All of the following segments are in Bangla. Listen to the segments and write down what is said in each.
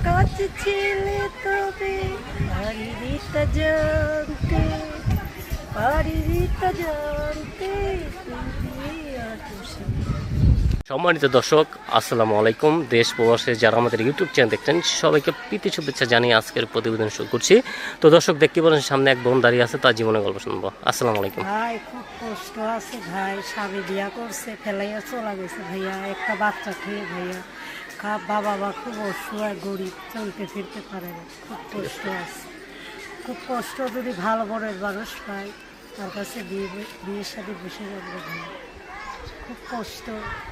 কাছে ছিলে তবে পারিনি তা জানতে, পারিনি তা জানতে তুমি আদর্শে। সম্মানিত দর্শক, আসসালামু আলাইকুম। দেশ প্রবাসে যারা আমাদের ইউটিউব চ্যানেল দেখছেন সবাইকে প্রীতি শুভেচ্ছা জানিয়ে আজকের প্রতিবেদন শুরু করছি। তো দর্শক, দেখতে পাচ্ছেন সামনে এক বোন দাঁড়িয়ে আছে, তার জীবনের গল্প শুনবো। আসসালামু আলাইকুম। ভাই খুব কষ্ট আছে ভাই, স্বামী বিয়া করছে, ফেলাইয়া চলা গেছে ভাইয়া, একটা বাচ্চা খেয়ে ভাইয়া। বাবা মা খুব অসহায়, গরিব, চলতে ফিরতে পারে না, খুব কষ্ট আছে, খুব কষ্ট। যদি ভালো বড়ের মানুষ পাই তার কাছে বিয়ের সাথে বসে যাবো ভাই, খুব কষ্ট।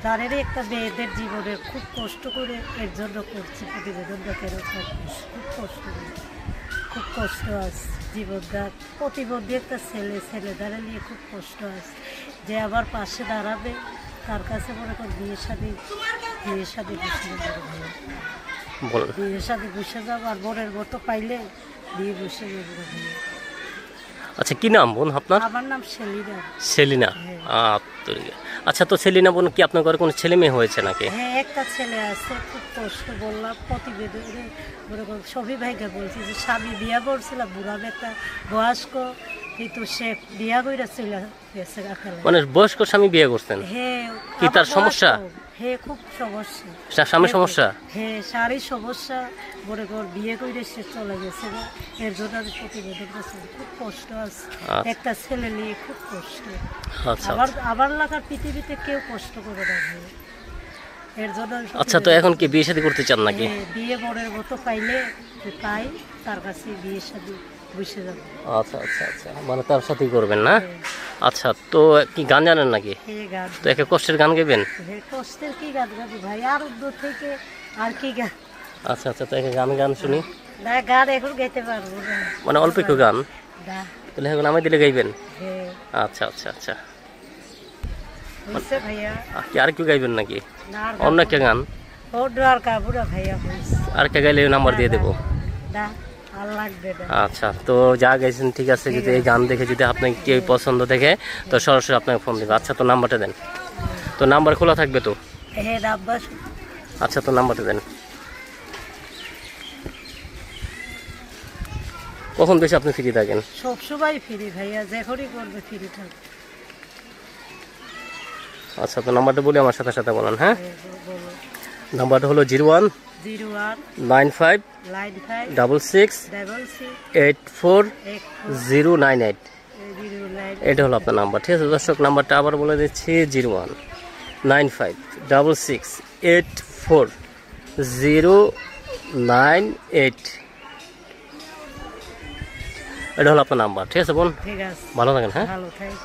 জানেন একটা মেয়েদের জীবনের খুব কষ্ট করে এর জন্য করছি প্রতিবেদন দেখেন, খুব কষ্ট করে, খুব কষ্ট আছে জীবনদার। প্রতিবন্ধী একটা ছেলেদারে নিয়ে খুব কষ্ট আছে, যে আমার পাশে দাঁড়াবে তার কাছে মনে কর বিয়ের সাথে বসে যাবো ভাইয়া, বিয়ের সাথে বসে যাবো। আর বোনের মতো পাইলে বিয়ে বসে যাবো ভাইয়া। আচ্ছা, কি নাম বোন আপনার? আমার নাম সেলিনা। সেলিনা। আচ্ছা, তো সেলিনা বোন, কি আপনার ঘরে কোনো ছেলে মেয়ে হয়েছে নাকি? হ্যাঁ, একটা ছেলে আছে, খুব কষ্ট। বললাম প্রতিবেদনে সবই ভাইকে বলছি যে স্বামী বিয়া করছিলাম, বুড়া একটা বয়স্ক, কিন্তু সে বিয়া করে চলে গেছে। মানে বয়স্ক স্বামী বিয়ে করছেন? হ্যাঁ। কি তার সমস্যা? হ্যাঁ, খুব সমস্যা। স্বামীর সমস্যা? হ্যাঁ, শারীরিক সমস্যা। মনে কর বিয়ে করে সে চলে গেছে, এর জন্য আমি প্রতিবেদন করছি। খুব কষ্ট আছে, একটা ছেলে নিয়ে খুব কষ্ট। আবার লাগার পৃথিবীতে কেউ কষ্ট করে না ভাই, এর জন্য। আচ্ছা, তো এখন কি বিয়ে শাদী করতে চান নাকি? বিয়ে বরের মতো পাইলে পাই তার কাছে বিয়ের সাথে বসে যাবো। আচ্ছা আচ্ছা আচ্ছা, মানে তার সাথেই করবেন না? আচ্ছা, তো কি গান জানেন নাকি? তো একে কষ্টের গান গাইবেন? কষ্টের কি গান গাবি ভাই, আর দূর থেকে আর কি গান। আচ্ছা আচ্ছা, তো একে গান শুনি। না, গান এখন গাইতে পারবো না, মানে অল্প একটু গান। তাহলে এখন আমি দিলে গাইবেন? হ্যাঁ। আচ্ছা আচ্ছা আচ্ছা, ভাইয়া কি আর কেউ গাইবেন নাকি? অন্য একটা গান আর কে গাইলে নাম্বার দিয়ে দেবো। আচ্ছা, তো যা গাইছেন ঠিক আছে। যদি এই গান দেখে যদি আপনাকে কেউ পছন্দ দেখে, তো সরাসরি আপনাকে ফোন দেবে। আচ্ছা, তো নাম্বারটা দেন। তো নাম্বার খোলা থাকবে তো? আচ্ছা, তো নাম্বারটা দেন। কখন বেশি আপনি ফ্রি থাকেন? সবসময় ফ্রি ভাইয়া, যখনই করবে ফ্রি থাকবে। আচ্ছা, তো নাম্বারটা বলি আমার সাথে সাথে বলেন। হ্যাঁ, নাম্বারটা হলো 01956684084098। এটা হলো আপনার নাম্বার, ঠিক আছে দর্শক। নাম্বারটা আবার বলে দিচ্ছি, 0196864098। এটা হলো আপনার নাম্বার, ঠিক আছে বোন? ঠিক আছে, ভালো থাকেন। হ্যাঁ, ভালো থাকেন।